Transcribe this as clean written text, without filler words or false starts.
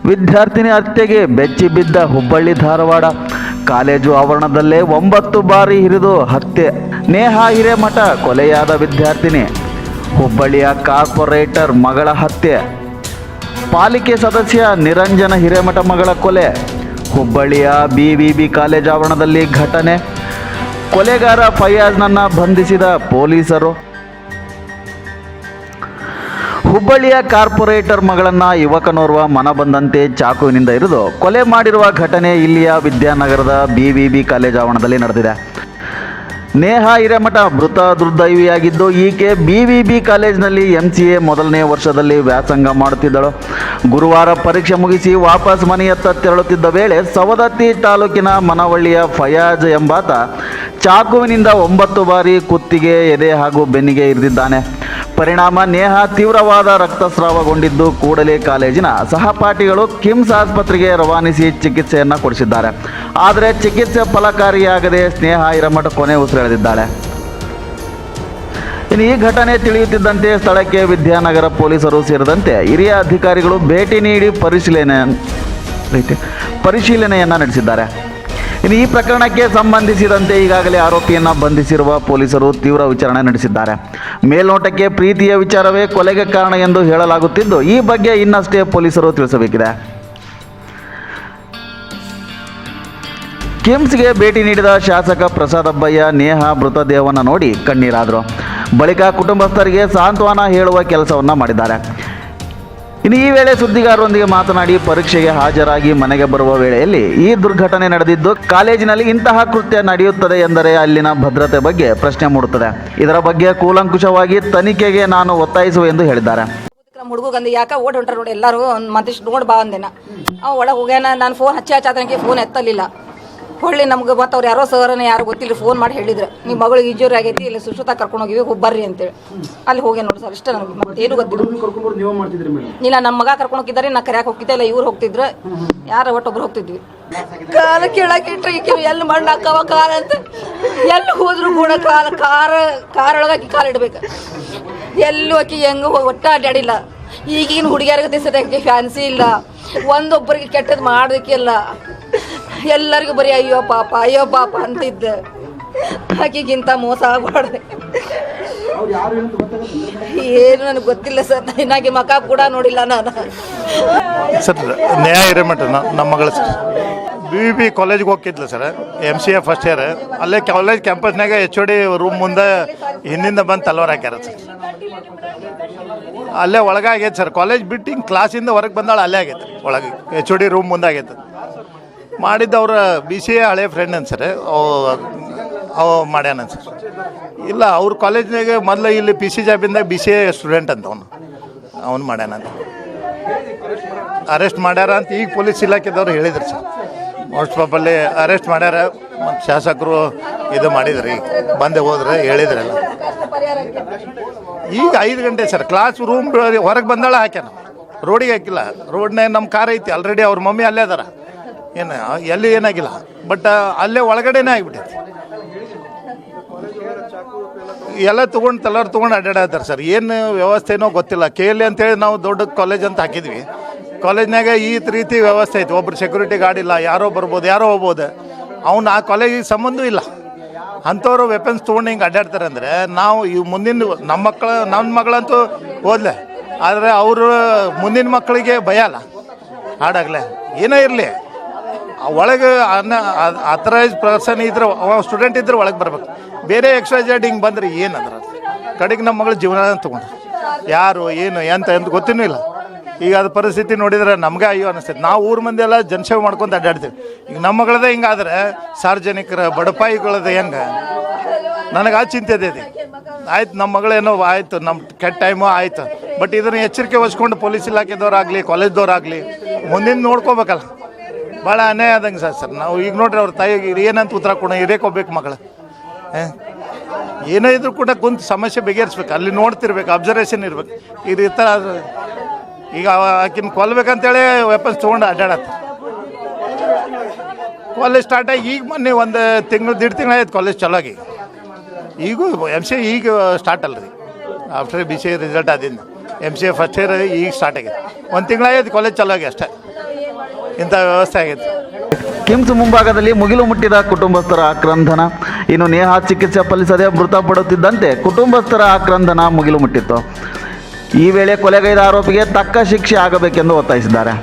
ವಿದ್ಯಾರ್ಥಿನಿ ಹತ್ಯೆಗೆ ಬೆಚ್ಚಿ ಬಿದ್ದ ಹುಬ್ಬಳ್ಳಿ ಧಾರವಾಡ ಕಾಲೇಜು ಆವರಣದಲ್ಲೇ 9 ಬಾರಿ ಹಿರಿದು ಹತ್ಯೆ. ನೇಹಾ ಹಿರೇಮಠ ಕೊಲೆಯಾದ ವಿದ್ಯಾರ್ಥಿನಿ. ಹುಬ್ಬಳ್ಳಿಯ ಕಾರ್ಪೊರೇಟರ್ ಮಗಳ ಹತ್ಯೆ. ಪಾಲಿಕೆ ಸದಸ್ಯ ನಿರಂಜನ ಹಿರೇಮಠ ಮಗಳ ಕೊಲೆ. ಹುಬ್ಬಳ್ಳಿಯ BVB ಕಾಲೇಜು ಆವರಣದಲ್ಲಿ ಘಟನೆ. ಕೊಲೆಗಾರ ಫಯಾಜ್ನನ್ನು ಬಂಧಿಸಿದ ಪೊಲೀಸರು. ಹುಬ್ಬಳ್ಳಿಯ ಕಾರ್ಪೊರೇಟರ್ ಮಗಳನ್ನು ಯುವಕನೋರ್ವ ಮನಬಂದಂತೆ ಚಾಕುವಿನಿಂದ ಇರಿದು ಕೊಲೆ ಮಾಡಿರುವ ಘಟನೆ ಇಲ್ಲಿಯ ವಿದ್ಯಾನಗರದ BVB ಕಾಲೇಜು ಆವರಣದಲ್ಲಿ ನಡೆದಿದೆ. ನೇಹಾ ಹಿರೇಮಠ ಮೃತ ದುರ್ದೈವಿಯಾಗಿದ್ದು, ಈಕೆ BVB ಕಾಲೇಜಿನಲ್ಲಿ MCA ಮೊದಲನೇ ವರ್ಷದಲ್ಲಿ ವ್ಯಾಸಂಗ ಮಾಡುತ್ತಿದ್ದಳು. ಗುರುವಾರ ಪರೀಕ್ಷೆ ಮುಗಿಸಿ ವಾಪಸ್ ಮನೆಯತ್ತ ತೆರಳುತ್ತಿದ್ದ ವೇಳೆ ಸವದತ್ತಿ ತಾಲೂಕಿನ ಮನವಳ್ಳಿಯ ಫಯಾಜ್ ಎಂಬಾತ ಚಾಕುವಿನಿಂದ 9 ಬಾರಿ ಕುತ್ತಿಗೆ, ಎದೆ ಹಾಗೂ ಬೆನ್ನಿಗೆ ಇರಿದಿದ್ದಾನೆ. ಪರಿಣಾಮ ನೇಹಾ ತೀವ್ರವಾದ ರಕ್ತಸ್ರಾವಗೊಂಡಿದ್ದು, ಕೂಡಲೇ ಕಾಲೇಜಿನ ಸಹಪಾಠಿಗಳು ಕಿಮ್ಸ್ ಆಸ್ಪತ್ರೆಗೆ ರವಾನಿಸಿ ಚಿಕಿತ್ಸೆಯನ್ನು ಕೊಡಿಸಿದ್ದಾರೆ. ಆದರೆ ಚಿಕಿತ್ಸೆ ಫಲಕಾರಿಯಾಗದೆ ನೇಹಾ ಹಿರೇಮಠ ಕೊನೆ ಉಸಿರೆಳೆದಿದ್ದಾಳೆ. ಇನ್ನು ಈ ಘಟನೆ ತಿಳಿಯುತ್ತಿದ್ದಂತೆ ಸ್ಥಳಕ್ಕೆ ವಿದ್ಯಾನಗರ ಪೊಲೀಸರು ಸೇರಿದಂತೆ ಹಿರಿಯ ಅಧಿಕಾರಿಗಳು ಭೇಟಿ ನೀಡಿ ಪರಿಶೀಲನೆಯನ್ನು ನಡೆಸಿದ್ದಾರೆ. ಇನ್ನು ಈ ಪ್ರಕರಣಕ್ಕೆ ಸಂಬಂಧಿಸಿದಂತೆ ಈಗಾಗಲೇ ಆರೋಪಿಯನ್ನು ಬಂಧಿಸಿರುವ ಪೊಲೀಸರು ತೀವ್ರ ವಿಚಾರಣೆ ನಡೆಸಿದ್ದಾರೆ. ಮೇಲ್ನೋಟಕ್ಕೆ ಪ್ರೀತಿಯ ವಿಚಾರವೇ ಕೊಲೆಗೆ ಕಾರಣ ಎಂದು ಹೇಳಲಾಗುತ್ತಿದ್ದು, ಈ ಬಗ್ಗೆ ಇನ್ನಷ್ಟೇ ಪೊಲೀಸರು ತಿಳಿಸಬೇಕಿದೆ. ಕಿಮ್ಸ್ಗೆ ಭೇಟಿ ನೀಡಿದ ಶಾಸಕ ಪ್ರಸಾದ್ ಅಬ್ಬಯ್ಯ ನೇಹಾ ಮೃತದೇಹವನ್ನು ನೋಡಿ ಕಣ್ಣೀರಾದರು. ಬಳಿಕ ಕುಟುಂಬಸ್ಥರಿಗೆ ಸಾಂತ್ವನ ಹೇಳುವ ಕೆಲಸವನ್ನು ಮಾಡಿದ್ದಾರೆ. ಇನ್ನು ಈ ವೇಳೆ ಸುದ್ದಿಗಾರರೊಂದಿಗೆ ಮಾತನಾಡಿ, ಪರೀಕ್ಷೆಗೆ ಹಾಜರಾಗಿ ಮನೆಗೆ ಬರುವ ವೇಳೆಯಲ್ಲಿ ಈ ದುರ್ಘಟನೆ ನಡೆದಿದ್ದು, ಕಾಲೇಜಿನಲ್ಲಿ ಇಂತಹ ಕೃತ್ಯ ನಡೆಯುತ್ತದೆ ಎಂದರೆ ಅಲ್ಲಿನ ಭದ್ರತೆ ಬಗ್ಗೆ ಪ್ರಶ್ನೆ ಮೂಡುತ್ತದೆ. ಇದರ ಬಗ್ಗೆ ಕೂಲಂಕುಷವಾಗಿ ತನಿಖೆಗೆ ನಾನು ಒತ್ತಾಯಿಸುವೆ ಎಂದು ಹೇಳಿದ್ದಾರೆ. ಹುಡುಗಂದು ಯಾಕೆ ಓಡ್ ಹೊಂಟ್ರ ನೋಡಿ ಎಲ್ಲರೂ ಮತ್ತಿಷ್ಟು ನೋಡಿ ಬಾ ಅಂದೇನ. ಅವ ಒಳಗೆ ಹೋಗ್ಯಾನ. ನಾನು ಫೋನ್ ಹಚ್ಚಿ ಫೋನ್ ಎತ್ತಲಿಲ್ಲ. ಹೊಳ್ಳಿ ನಮ್ಗೆ ಮತ್ತು ಅವ್ರು ಯಾರೋ ಸರ್ನ ಯಾರು ಗೊತ್ತಿಲ್ಲ ಫೋನ್ ಮಾಡಿ ಹೇಳಿದ್ರು, ನಿಮ್ಮ ಮಗಳಿಗೆ ಇಂಜೂರಿ ಆಗೈತಿ, ಇಲ್ಲಿ ಸುಶ್ರುತ ಕರ್ಕೊಂಡು ಹೋಗಿವಿ, ಬರ್ರಿ ಅಂತೇಳಿ. ಅಲ್ಲಿ ಹೋಗಿ ನೋಡಿ ಸರ್, ಇಷ್ಟ ನನಗೆ ಮತ್ತೇನು ಗೊತ್ತಿಲ್ಲ. ಇಲ್ಲ, ನಮ್ಮ ಮಗ ಕರ್ಕೊಂಡು ಹೋಗಿದ್ದಾರೆ, ನಾ ಕರ್ಯಾಕೆ ಹೋಗಿದ್ದೆ ಇಲ್ಲ, ಇವ್ರು ಹೋಗ್ತಿದ್ರು, ಯಾರು ಒಟ್ಟೊಬ್ರು ಹೋಗ್ತಿದ್ವಿ. ಕಾಲ ಕೇಳಕ್ಕೆ ಇಟ್ಟರೆ ಈಕೆ ಎಲ್ಲಿ ಮಣ್ಣು ಹಾಕವ ಕಾಲ ಅಂತ ಎಲ್ಲಿ ಹೋದ್ರು ಕೂಡ ಕಾರೊಳಗೆ ಕಾಲು ಇಡ್ಬೇಕು. ಎಲ್ಲೂ ಆಕಿ ಹೆಂಗೆ ಒಟ್ಟ ಅಡ್ಡಾಡಿಲ್ಲ. ಈಗಿನ ಹುಡುಗಿಯರಿಗೆ ದಿಸಕ್ಕೆ ಫ್ಯಾನ್ಸಿ ಇಲ್ಲ, ಒಂದೊಬ್ಬರಿಗೆ ಕೆಟ್ಟದ್ದು ಮಾಡೋದಕ್ಕಿಲ್ಲ. ಎಲ್ಲರಿಗೂ ಬರೀ ಅಯ್ಯೋ ಪಾಪ ಅಂತಿದ್ದೆ. ಆಕಿಗಿಂತ ಮೋಸ ಆಗಬಾರ್ದು. ಏನು ನನಗೆ ಗೊತ್ತಿಲ್ಲ ಸರ್, ಇನ್ನಾಗಿ ಮಕ ಕೂಡ ನೋಡಿಲ್ಲ ನಾನು. ಸರ್ ನೇಹಾ ಹಿರೇಮಠ ನಮ್ಮ ಮಗಳು ಸರ್ BVB ಕಾಲೇಜ್ಗೆ ಹೋಗಿದ್ಲು ಸರ್, MCA ಫಸ್ಟ್ ಇಯರ್. ಅಲ್ಲೇ ಕಾಲೇಜ್ ಕ್ಯಾಂಪಸ್ನಾಗ HOD ರೂಮ್ ಮುಂದೆ ಹಿಂದಿಂದ ಬಂದು ತಲವಾರ ಹಾಕ್ಯಾರ ಸರ್. ಅಲ್ಲೇ ಒಳಗೆ ಆಗೈತೆ ಸರ್. ಕಾಲೇಜ್ ಬಿಟ್ಟು ಹಿಂಗೆ ಕ್ಲಾಸಿಂದ ಹೊರಗೆ ಬಂದಾಳ, ಅಲ್ಲೇ ಆಗೈತೆ ಒಳಗೆ HOD ರೂಮ್ ಮುಂದೆ ಆಗೈತೆ. ಮಾಡಿದ್ದು ಅವ್ರ BCA ಹಳೆ ಫ್ರೆಂಡ್ ಅಂತ ಸರ್, ಅವ ಮಾಡ್ಯಾನ ಸರ್. ಇಲ್ಲ, ಅವ್ರ ಕಾಲೇಜ್ನಾಗ ಮೊದಲು ಇಲ್ಲಿ PC ಜಾಬಿಂದಾಗ BCA ಸ್ಟೂಡೆಂಟ್ ಅಂತ ಅವನು ಮಾಡ್ಯಾನ ಅಂತ. ಅರೆಸ್ಟ್ ಮಾಡ್ಯಾರ ಅಂತ ಈಗ ಪೊಲೀಸ್ ಇಲಾಖೆದವ್ರು ಹೇಳಿದ್ರು ಸರ್. ಮೋಸ್ಟ್ ಪ್ರಾಬಬ್ಲಿ ಅರೆಸ್ಟ್ ಮಾಡ್ಯಾರ. ಮತ್ತು ಶಾಸಕರು ಇದು ಮಾಡಿದ್ರಿ, ಬಂದೆ ಹೋದ್ರೆ ಹೇಳಿದ್ರಲ್ಲ. ಈಗ 5 ಗಂಟೆ ಸರ್, ಕ್ಲಾಸ್ ರೂಮ್ ಹೊರಗೆ ಬಂದಾಳ ಹಾಕ್ಯಾನ, ರೋಡಿಗೆ ಹಾಕಿಲ್ಲ. ರೋಡ್ನಾಗ ನಮ್ಮ ಕಾರ್ ಐತಿ ಆಲ್ರೆಡಿ, ಅವ್ರ ಮಮ್ಮಿ ಅಲ್ಲೇ ಅದಾರ. ಏನು ಎಲ್ಲಿ ಏನಾಗಿಲ್ಲ, ಬಟ್ ಅಲ್ಲೇ ಒಳಗಡೆನೇ ಆಗಿಬಿಟ್ಟೈತಿ. ಎಲ್ಲ ತಲಾರು ತೊಗೊಂಡು ಅಡ್ಡಾಡತ್ತಾರೆ ಸರ್. ಏನು ವ್ಯವಸ್ಥೆನೋ ಗೊತ್ತಿಲ್ಲ. KLA ಅಂತೇಳಿ ನಾವು ದೊಡ್ಡ ಕಾಲೇಜ್ ಅಂತ ಹಾಕಿದ್ವಿ. ಕಾಲೇಜ್ನಾಗ ಈ ರೀತಿ ವ್ಯವಸ್ಥೆ ಐತಿ. ಒಬ್ರು ಸೆಕ್ಯೂರಿಟಿ ಗಾರ್ಡ್ ಇಲ್ಲ, ಯಾರೋ ಬರ್ಬೋದು, ಯಾರೋ ಹೋಗ್ಬೋದು. ಅವ್ನು ಆ ಕಾಲೇಜಿಗೆ ಸಂಬಂಧ ಇಲ್ಲ. ಅಂಥವ್ರು ವೆಪನ್ಸ್ ತೊಗೊಂಡು ಹಿಂಗೆ ಅಡ್ಡಾಡ್ತಾರೆ ಅಂದರೆ ನಾವು ಈ ಮುಂದಿನ ನನ್ನ ಮಗಳಂತೂ ಓದ್ಲೆ, ಆದರೆ ಅವರು ಮುಂದಿನ ಮಕ್ಕಳಿಗೆ ಭಯ ಅಲ್ಲ. ಹಾಡಾಗಲೇ ಏನೇ ಇರಲಿ, ಒಳಗೆ ಅಥರೈಸ್ ಪರ್ಸನ್ ಇದ್ರೆ, ಸ್ಟೂಡೆಂಟ್ ಇದ್ರೆ ಒಳಗೆ ಬರ್ಬೇಕು. ಬೇರೆ XYZ ಹಿಂಗೆ ಬಂದರೆ ಏನಂದ್ರೆ ಕಡೆಗೆ ನಮ್ಮ ಮಗಳ ಜೀವನ ತೊಗೊಂಡ್ರು. ಯಾರು ಏನು ಎಂತ ಗೊತ್ತಿನೂ ಇಲ್ಲ. ಈಗ ಅದು ಪರಿಸ್ಥಿತಿ ನೋಡಿದ್ರೆ ನಮ್ಗೆ ಅಯ್ಯೋ ಅನಿಸ್ತೈತೆ. ನಾವು ಊರ ಮಂದಿ ಎಲ್ಲ ಜನಸೇವೆ ಮಾಡ್ಕೊತ ಅಡ್ಡಾಡ್ತೀವಿ. ಈಗ ನಮ್ಮ ಮಗಳದೇ ಹಿಂಗಾದ್ರೆ ಸಾರ್ವಜನಿಕರ ಬಡಪಾಯಿಗಳದ ಹೆಂಗೆ, ನನಗೆ ಆ ಚಿಂತೆ ಇದೆ. ಆಯ್ತು, ನಮ್ಮ ಮಗಳೇನೋ ಆಯಿತು, ನಮ್ಮ ಕೆಟ್ಟ ಟೈಮು ಆಯಿತು. ಬಟ್ ಇದನ್ನು ಎಚ್ಚರಿಕೆ ವಹಿಸ್ಕೊಂಡು ಪೊಲೀಸ್ ಇಲಾಖೆದವ್ರಾಗಲಿ ಕಾಲೇಜ್ದವ್ರಾಗಲಿ ಮುಂದಿನ ನೋಡ್ಕೋಬೇಕಲ್ಲ. ಭಾಳ ಅನ್ಯಾಯ ಆದಂಗೆ ಸರ್. ನಾವು ಈಗ ನೋಡ್ರಿ ಅವ್ರ ತಾಯಿಗೆ ಏನಂತ ಉತ್ತರ ಕೊಡ ಇರೇಕೋಬೇಕು ಮಗಳು. ಏನೋ ಇದ್ರೂ ಕೂಡ ಕುಂತು ಸಮಸ್ಯೆ ಬಗೆಹರಿಸ್ಬೇಕು. ಅಲ್ಲಿ ನೋಡ್ತಿರ್ಬೇಕು, ಅಬ್ಸರ್ವೇಷನ್ ಇರ್ಬೇಕು. ಇದು ಈ ಥರ ಈಗ ಆಕಿನ ಕೊಲ್ಬೇಕಂತೇಳಿ ವೆಪನ್ಸ್ ತೊಗೊಂಡು ಅಡ್ಡಾಡತ್ತೆ. ಕಾಲೇಜ್ ಸ್ಟಾರ್ಟ್ ಆಗಿ ಈಗ ಮೊನ್ನೆ 1 ತಿಂಗಳು 1.5 ತಿಂಗಳು ಆಯ್ತು ಕಾಲೇಜ್ ಚಲೋಗಿ. ಈಗೂ MCA ಈಗ ಸ್ಟಾರ್ಟ್ ಅಲ್ರಿ, ಆಫ್ಟರ್ BCA ರಿಸಲ್ಟ್ ಆದಿಂದ MCA ಫಸ್ಟ್ ಇಯರ್ ಈಗ ಸ್ಟಾರ್ಟ್ ಆಗಿದೆ. 1 ತಿಂಗಳಾಗೈತೆ ಕಾಲೇಜ್ ಚಲೋಗಿ ಅಷ್ಟೇ. ಇಂಥ ವ್ಯವಸ್ಥೆ ಆಗೈತೆ. ಕಿಮ್ಸ್ ಮುಂಭಾಗದಲ್ಲಿ ಮುಗಿಲು ಮುಟ್ಟಿದ ಕುಟುಂಬಸ್ಥರ ಆಕ್ರಂದನ. ಇನ್ನು ನೇಹಾ ಚಿಕಿತ್ಸೆ ಫಲಿಸದೆ ಮೃತಪಡುತ್ತಿದ್ದಂತೆ ಕುಟುಂಬಸ್ಥರ ಆಕ್ರಂದನ ಮುಗಿಲು ಮುಟ್ಟಿತ್ತು. ಈ ವೇಳೆ ಕೊಲೆಗೈದ ಆರೋಪಿಗೆ ತಕ್ಕ ಶಿಕ್ಷೆ ಆಗಬೇಕೆಂದು ಒತ್ತಾಯಿಸಿದ್ದಾರೆ.